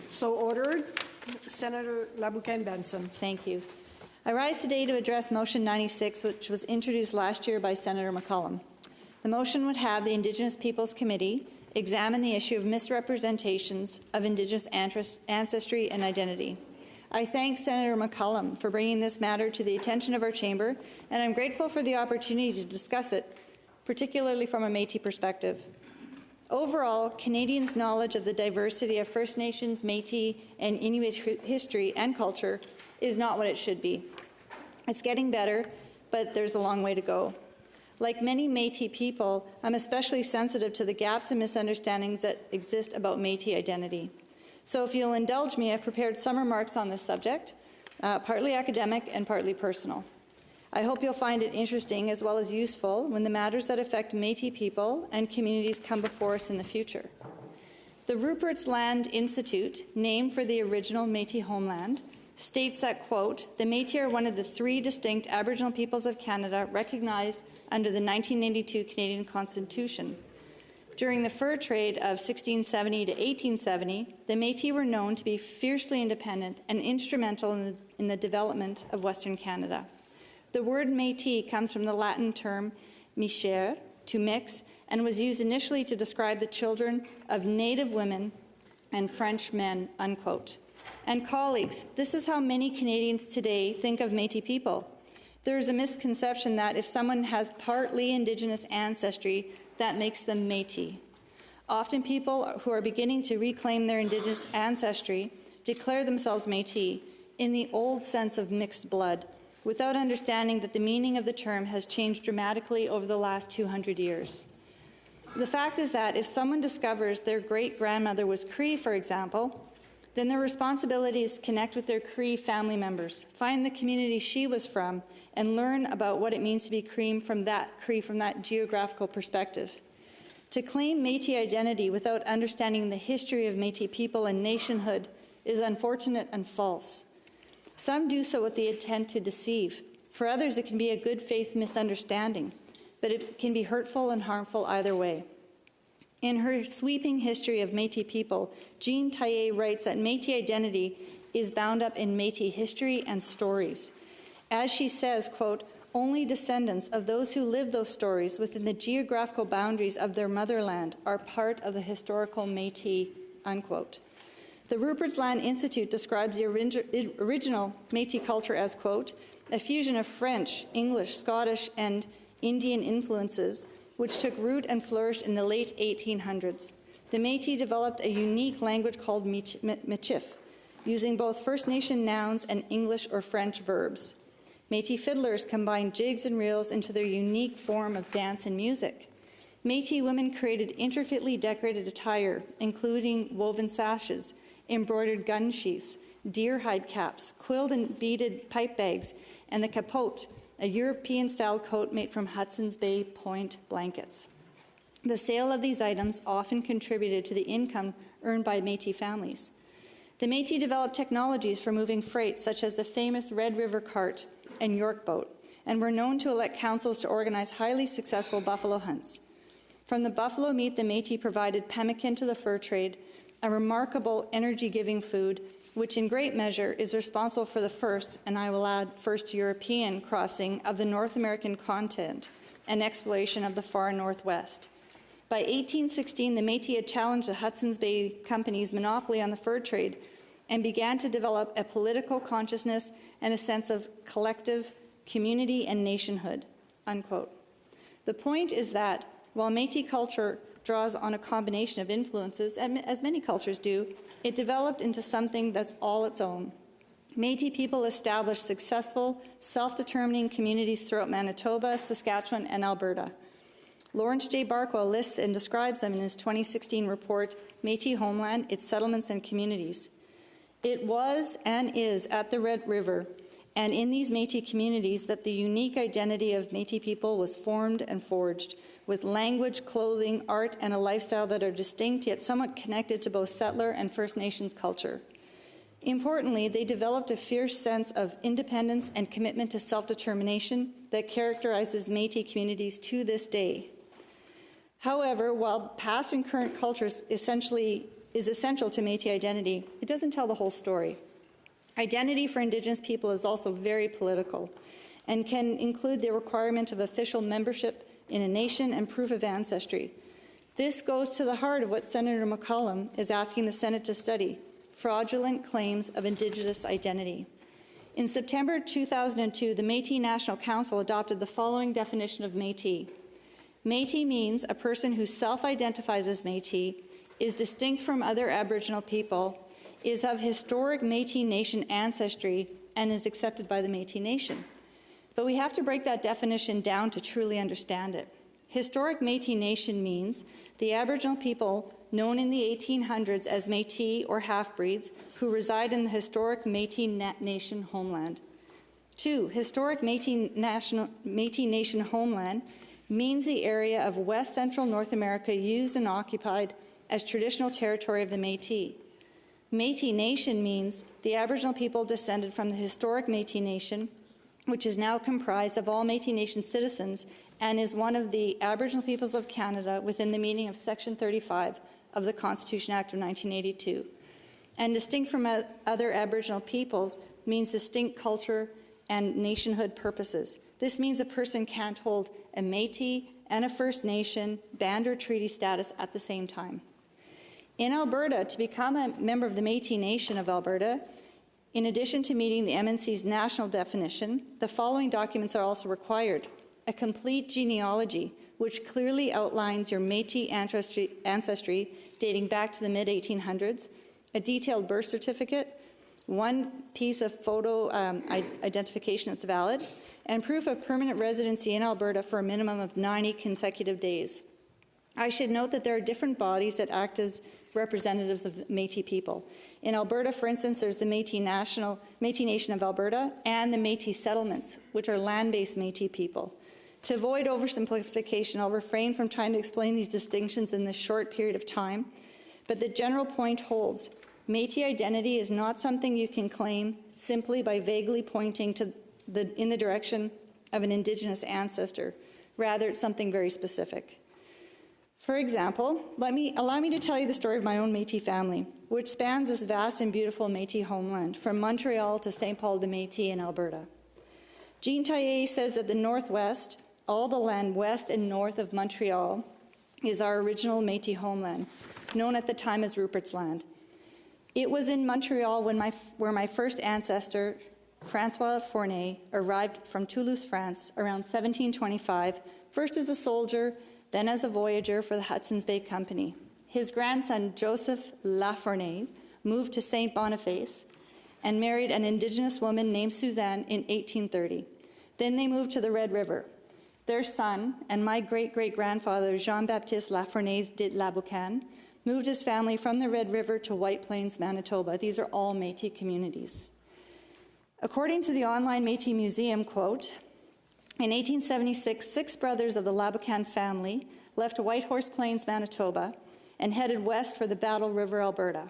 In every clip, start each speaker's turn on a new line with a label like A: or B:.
A: So ordered. Senator LaBoucane-Benson.
B: Thank you. I rise today to address Motion 96, which was introduced last year by Senator McCollum. The motion would have the Indigenous Peoples Committee examine the issue of misrepresentations of Indigenous ancestry and identity. I thank Senator McCollum for bringing this matter to the attention of our chamber, and I'm grateful for the opportunity to discuss it, particularly from a Métis perspective. Overall, Canadians' knowledge of the diversity of First Nations, Métis, and Inuit history and culture is not what it should be. It's getting better, but there's a long way to go. Like many Métis people, I'm especially sensitive to the gaps and misunderstandings that exist about Métis identity. So if you'll indulge me, I've prepared some remarks on this subject, partly academic and partly personal. I hope you'll find it interesting as well as useful when the matters that affect Métis people and communities come before us in the future. The Rupert's Land Institute, named for the original Métis homeland, states that, quote, the Métis are one of the 3 distinct Aboriginal peoples of Canada recognized under the 1982 Canadian Constitution. During the fur trade of 1670 to 1870, the Métis were known to be fiercely independent and instrumental in the development of Western Canada. The word Métis comes from the Latin term micher, to mix, and was used initially to describe the children of native women and French men, unquote. And colleagues, this is how many Canadians today think of Métis people. There is a misconception that if someone has partly Indigenous ancestry, that makes them Métis. Often people who are beginning to reclaim their Indigenous ancestry declare themselves Métis in the old sense of mixed blood, without understanding that the meaning of the term has changed dramatically over the last 200 years. The fact is that if someone discovers their great-grandmother was Cree, for example, then their responsibility is to connect with their Cree family members, find the community she was from, and learn about what it means to be Cree from that geographical perspective. To claim Métis identity without understanding the history of Métis people and nationhood is unfortunate and false. Some do so with the intent to deceive. For others, it can be a good faith misunderstanding, but it can be hurtful and harmful either way. In her sweeping history of Métis people, Jean Taillé writes that Métis identity is bound up in Métis history and stories. As she says, quote, only descendants of those who lived those stories within the geographical boundaries of their motherland are part of the historical Métis, unquote. The Rupert's Land Institute describes the original Métis culture as, quote, a fusion of French, English, Scottish, and Indian influences, which took root and flourished in the late 1800s. The Métis developed a unique language called Michif, using both First Nation nouns and English or French verbs. Métis fiddlers combined jigs and reels into their unique form of dance and music. Métis women created intricately decorated attire, including woven sashes, embroidered gun sheaths, deer hide caps, quilled and beaded pipe bags, and the capote, a European-style coat made from Hudson's Bay point blankets. The sale of these items often contributed to the income earned by Métis families. The Métis developed technologies for moving freight, such as the famous Red River cart and York boat, and were known to elect councils to organize highly successful buffalo hunts. From the buffalo meat, the Métis provided pemmican to the fur trade, a remarkable energy-giving food, which in great measure is responsible for the first, and I will add, first European crossing of the North American continent and exploration of the far northwest. By 1816, the Métis had challenged the Hudson's Bay Company's monopoly on the fur trade and began to develop a political consciousness and a sense of collective community and nationhood, unquote. The point is that while Métis culture draws on a combination of influences, as many cultures do, it developed into something that's all its own. Métis people established successful, self-determining communities throughout Manitoba, Saskatchewan, and Alberta. Lawrence J. Barkwell lists and describes them in his 2016 report, Métis Homeland, Its Settlements and Communities. It was and is at the Red River and in these Métis communities that the unique identity of Métis people was formed and forged, with language, clothing, art, and a lifestyle that are distinct yet somewhat connected to both settler and First Nations culture. Importantly, they developed a fierce sense of independence and commitment to self-determination that characterizes Métis communities to this day. However, while past and current cultures essentially is essential to Métis identity, it doesn't tell the whole story. Identity for Indigenous people is also very political and can include the requirement of official membership in a nation and proof of ancestry. This goes to the heart of what Senator McCollum is asking the Senate to study: fraudulent claims of Indigenous identity. In September 2002, the Métis National Council adopted the following definition of Métis. Métis means a person who self-identifies as Métis, is distinct from other Aboriginal people, is of historic Métis Nation ancestry, and is accepted by the Métis Nation. But we have to break that definition down to truly understand it. Historic Métis Nation means the Aboriginal people known in the 1800s as Métis or half-breeds who reside in the historic Métis Nation homeland. 2. Historic Métis Nation homeland means the area of West Central North America used and occupied as traditional territory of the Métis. Métis Nation means the Aboriginal people descended from the historic Métis Nation, which is now comprised of all Métis Nation citizens and is one of the Aboriginal peoples of Canada within the meaning of Section 35 of the Constitution Act of 1982. And distinct from other Aboriginal peoples means distinct culture and nationhood purposes. This means a person can't hold a Métis and a First Nation band or treaty status at the same time. In Alberta, to become a member of the Métis Nation of Alberta, in addition to meeting the MNC's national definition, the following documents are also required: a complete genealogy, which clearly outlines your Métis ancestry dating back to the mid-1800s, a detailed birth certificate, one piece of photo identification that's valid, and proof of permanent residency in Alberta for a minimum of 90 consecutive days. I should note that there are different bodies that act as representatives of Métis people. In Alberta, for instance, there's the Métis Nation of Alberta and the Métis settlements, which are land-based Métis people. To avoid oversimplification, I'll refrain from trying to explain these distinctions in this short period of time, but the general point holds. Métis identity is not something you can claim simply by vaguely pointing in the direction of an Indigenous ancestor. Rather, it's something very specific. For example, allow me to tell you the story of my own Métis family, which spans this vast and beautiful Métis homeland, from Montreal to St. Paul de Métis in Alberta. Jean Taillé says that the Northwest, all the land west and north of Montreal, is our original Métis homeland, known at the time as Rupert's Land. It was in Montreal where my first ancestor, François Fournet, arrived from Toulouse, France, around 1725, first as a soldier, then as a voyager for the Hudson's Bay Company. His grandson, Joseph Lafournet, moved to St. Boniface and married an Indigenous woman named Suzanne in 1830. Then they moved to the Red River. Their son, and my great-great-grandfather, Jean-Baptiste Lafournet de LaBoucane, moved his family from the Red River to White Plains, Manitoba. These are all Métis communities. According to the online Métis Museum, quote, in 1876, 6 brothers of the LaBoucane family left Whitehorse Plains, Manitoba, and headed west for the Battle River, Alberta.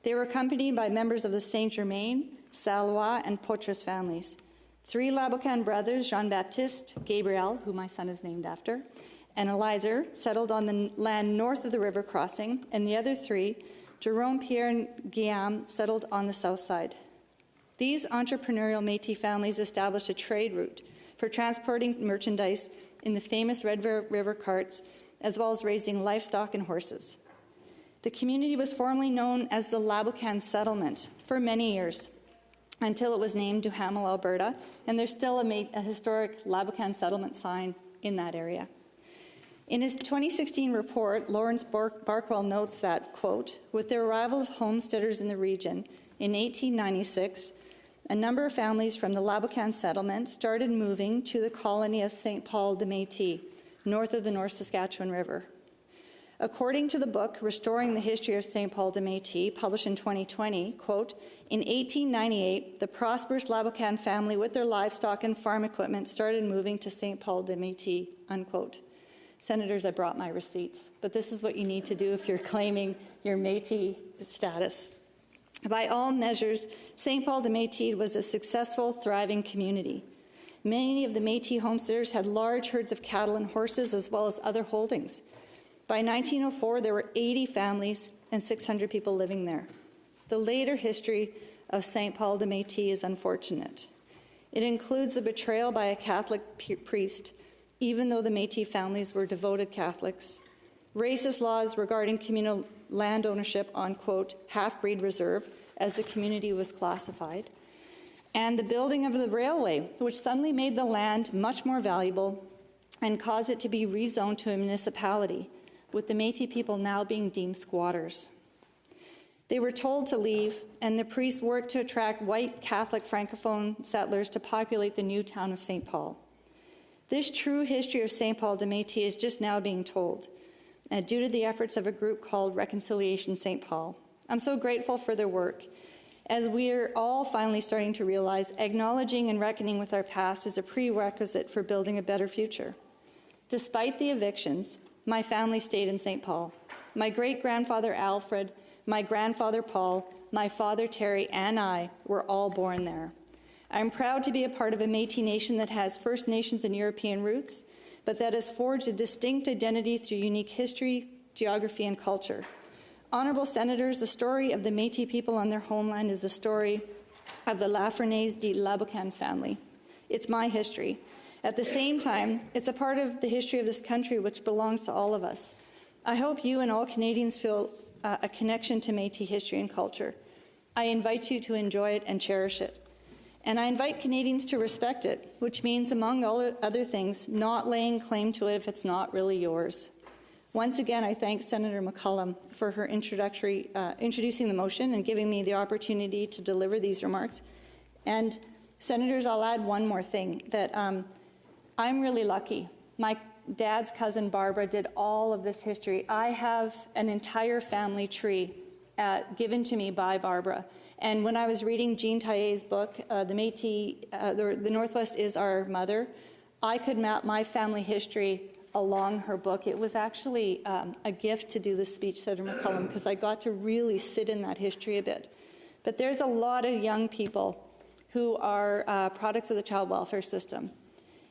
B: They were accompanied by members of the Saint-Germain, Salois, and Poitras families. 3 LaBoucane brothers, Jean-Baptiste, Gabriel, who my son is named after, and Eliezer, settled on the land north of the river crossing, and the other 3, Jerome, Pierre, and Guillaume, settled on the south side. These entrepreneurial Métis families established a trade route for transporting merchandise in the famous Red River carts, as well as raising livestock and horses. The community was formerly known as the LaBoucane Settlement for many years, until it was named Duhamel, Alberta, and there's still a historic LaBoucane Settlement sign in that area. In his 2016 report, Lawrence Barkwell notes that, quote, with the arrival of homesteaders in the region in 1896, a number of families from the LaBoucane settlement started moving to the colony of St. Paul de Métis, north of the North Saskatchewan River. According to the book, Restoring the History of St. Paul de Métis, published in 2020, quote, in 1898, the prosperous LaBoucane family with their livestock and farm equipment started moving to St. Paul de Métis, unquote. Senators, I brought my receipts, but this is what you need to do if you're claiming your Métis status. By all measures, St. Paul de Métis was a successful, thriving community. Many of the Métis homesteaders had large herds of cattle and horses, as well as other holdings. By 1904, there were 80 families and 600 people living there. The later history of St. Paul de Métis is unfortunate. It includes the betrayal by a Catholic priest, even though the Métis families were devoted Catholics, racist laws regarding communal land ownership on, quote, half-breed reserve, as the community was classified, and the building of the railway, which suddenly made the land much more valuable and caused it to be rezoned to a municipality, with the Métis people now being deemed squatters. They were told to leave, and the priests worked to attract white Catholic Francophone settlers to populate the new town of St. Paul. This true history of St. Paul de Métis is just now being told, due to the efforts of a group called Reconciliation St. Paul. I'm so grateful for their work, as we're all finally starting to realize acknowledging and reckoning with our past is a prerequisite for building a better future. Despite the evictions, my family stayed in St. Paul. My great-grandfather Alfred, my grandfather Paul, my father Terry, and I were all born there. I'm proud to be a part of a Métis nation that has First Nations and European roots, but that has forged a distinct identity through unique history, geography, and culture. Honourable Senators, the story of the Métis people on their homeland is the story of the Lafrenaise de LaBoucane family. It's my history. At the same time, it's a part of the history of this country which belongs to all of us. I hope you and all Canadians feel a connection to Métis history and culture. I invite you to enjoy it and cherish it. And I invite Canadians to respect it, which means, among all other things, not laying claim to it if it's not really yours. Once again, I thank Senator McCollum for her introducing the motion and giving me the opportunity to deliver these remarks. And Senators, I'll add one more thing, that I'm really lucky. My dad's cousin Barbara did all of this history. I have an entire family tree given to me by Barbara. And when I was reading Jean Taillet's book, The Métis, the Northwest is Our Mother, I could map my family history along her book. It was actually a gift to do this speech, Senator McCollum, because I got to really sit in that history a bit. But there's a lot of young people who are products of the child welfare system,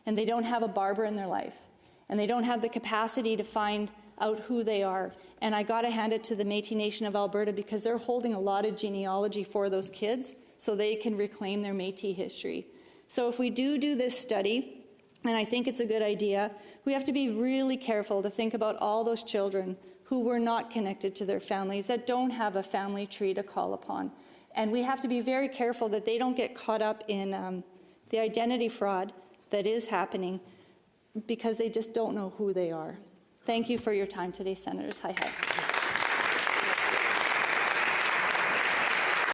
B: and they don't have a Barbara in their life, and they don't have the capacity to find out who they are. And I got to hand it to the Métis Nation of Alberta, because they're holding a lot of genealogy for those kids so they can reclaim their Métis history. So if we do this study, and I think it's a good idea, we have to be really careful to think about all those children who were not connected to their families, that don't have a family tree to call upon. And we have to be very careful that they don't get caught up in the identity fraud that is happening, because they just don't know who they are. Thank you for your time today, Senators. Hi.